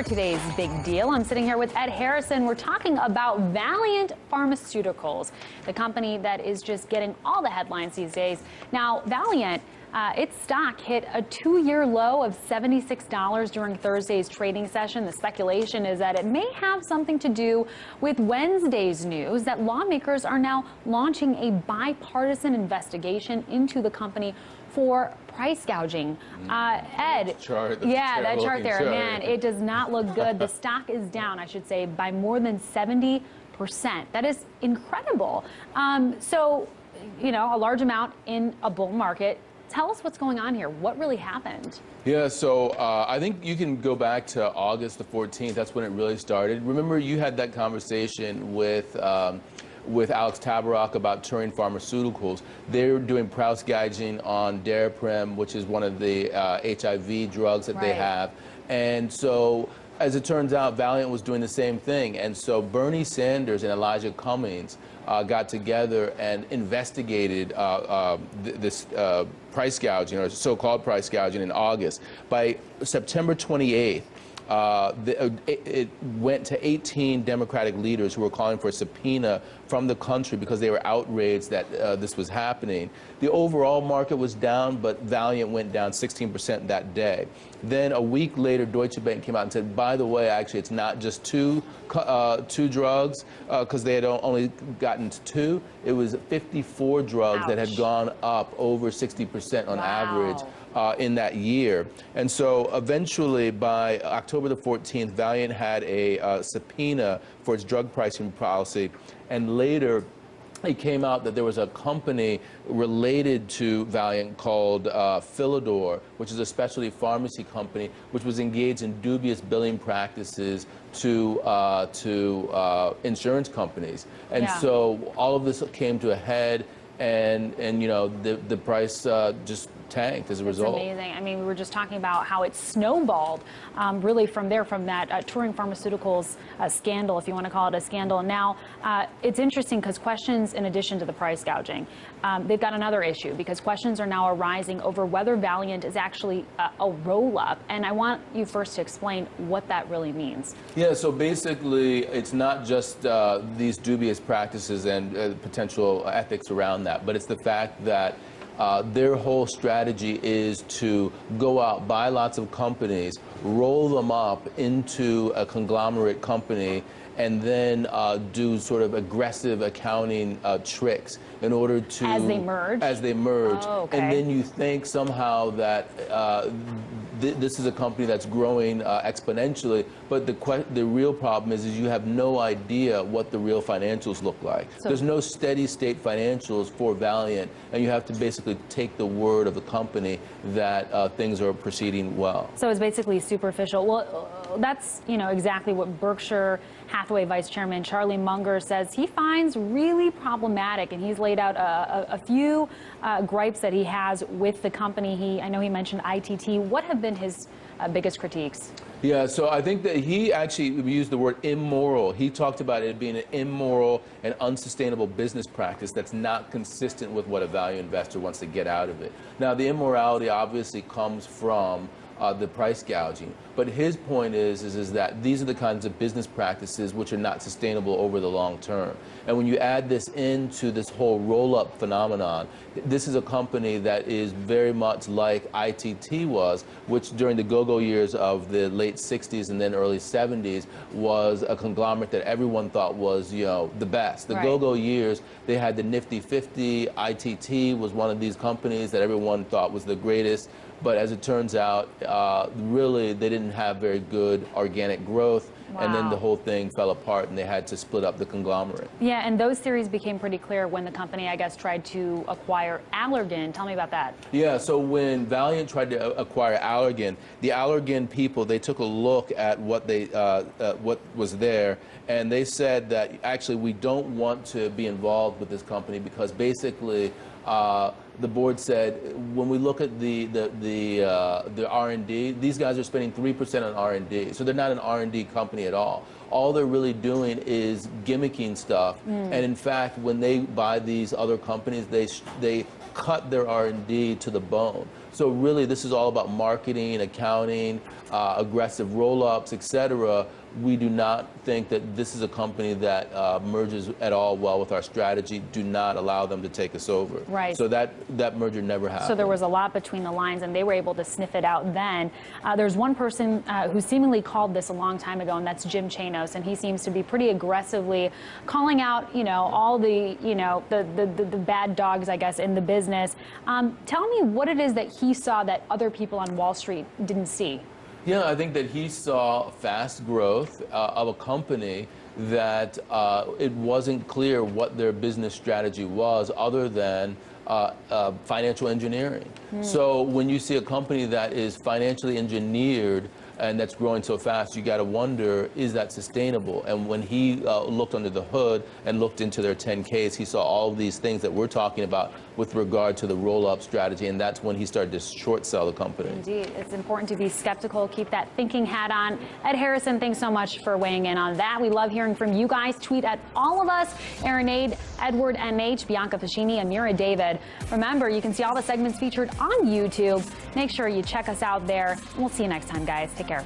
for today's big deal. I'm sitting here with Ed Harrison. We're talking about Valeant Pharmaceuticals, the company that is just getting all the headlines these days. Now, Valeant, its stock hit a two-year low of $76 during Thursday's trading session. The speculation is that it may have something to do with Wednesday's news that lawmakers are now launching a bipartisan investigation into the company for price gouging. Ed, yeah, that chart there, man, it does not look good. The stock is down, I should say, by more than 70%. That is incredible. So, you know, a large amount in a bull market. Tell us what's going on here. What really happened? Yeah, so I think you can go back to August the 14th. That's when it really started. Remember, you had that conversation with Alex Tabarrok about Turing Pharmaceuticals. They're doing price gouging on Daraprim, which is one of the HIV drugs that they have. And so, as it turns out, Valeant was doing the same thing. And so Bernie Sanders and Elijah Cummings got together and investigated this price gouging, or so-called price gouging, in August. By September 28th, it went to 18 Democratic leaders who were calling for a subpoena from the country because they were outraged that this was happening. The overall market was down, but Valeant went down 16% that day. Then a week later, Deutsche Bank came out and said, by the way, actually, it's not just two drugs, because they had only gotten to two. It was 54 drugs that had gone up over 60% on average in that year. And so eventually, by October the 14th, Valeant had a subpoena for its drug pricing policy. And later, it came out that there was a company related to Valeant called Philidor, which is a specialty pharmacy company, which was engaged in dubious billing practices to insurance companies. And so all of this came to a head, and you know, the price just tanked as a result. It's amazing. I mean, we were just talking about how it snowballed really from there, from that Turing Pharmaceuticals scandal, if you want to call it a scandal. Now, it's interesting because questions, in addition to the price gouging, they've got another issue, because questions are now arising over whether Valeant is actually a roll-up. And I want you first to explain what that really means. Yeah, so basically, it's not just these dubious practices and potential ethics around that, but it's the fact that their whole strategy is to go out, buy lots of companies, roll them up into a conglomerate company, and then do sort of aggressive accounting tricks in order to... As they merge? As they merge. Oh, okay. And then you think somehow that this is a company that's growing exponentially, but the real problem is you have no idea what the real financials look like. So there's no steady state financials for Valeant, and you have to basically take the word of the company that things are proceeding well. So it's basically superficial. Well, that's, you know, exactly what Berkshire Hathaway Vice Chairman Charlie Munger says he finds really problematic, and he's laid out a few gripes that he has with the company. I know he mentioned ITT. What have been his biggest critiques? Yeah, so I think that he actually used the word immoral. He talked about it being an immoral and unsustainable business practice that's not consistent with what a value investor wants to get out of it. Now, the immorality obviously comes from the price gouging. But his point is that these are the kinds of business practices which are not sustainable over the long term. And when you add this into this whole roll-up phenomenon, this is a company that is very much like ITT was, which during the go-go years of the late 60s and then early 70s was a conglomerate that everyone thought was, you know, the best. The go-go years, they had the Nifty 50. ITT was one of these companies that everyone thought was the greatest. But as it turns out, really, they didn't have very good organic growth. Wow. And then the whole thing fell apart, and they had to split up the conglomerate. Yeah, and those theories became pretty clear when the company, I guess, tried to acquire Allergan. Tell me about that. Yeah, so when Valeant tried to acquire Allergan, the Allergan people, they took a look at what was there, and they said that actually we don't want to be involved with this company because basically the board said, when we look at the R&D, these guys are spending 3% on R&D, so they're not an R&D company at all. All they're really doing is gimmicking stuff, and in fact, when they buy these other companies, they cut their R&D to the bone. So really, this is all about marketing, accounting, aggressive roll-ups, etc. We do not think that this is a company that merges at all well with our strategy. Do not allow them to take us over. Right. So that merger never happened. So there was a lot between the lines, and they were able to sniff it out then. There's one person who seemingly called this a long time ago, and that's Jim Chanos, and he seems to be pretty aggressively calling out, all the, the bad dogs, I guess, in the business. Tell me what it is that he saw that other people on Wall Street didn't see. Yeah, I think that he saw fast growth of a company that it wasn't clear what their business strategy was other than financial engineering. So when you see a company that is financially engineered and that's growing so fast, you got to wonder, is that sustainable? And when he looked under the hood and looked into their 10Ks, he saw all of these things that we're talking about with regard to the roll-up strategy, and that's when he started to short sell the company. Indeed. It's important to be skeptical, keep that thinking hat on. Ed Harrison, thanks so much for weighing in on that. We love hearing from you guys. Tweet at all of us, Aaron Aid, Edward NH, Bianca Fascini, Amira David. Remember, you can see all the segments featured on YouTube. Make sure you check us out there. We'll see you next time, guys. Take care.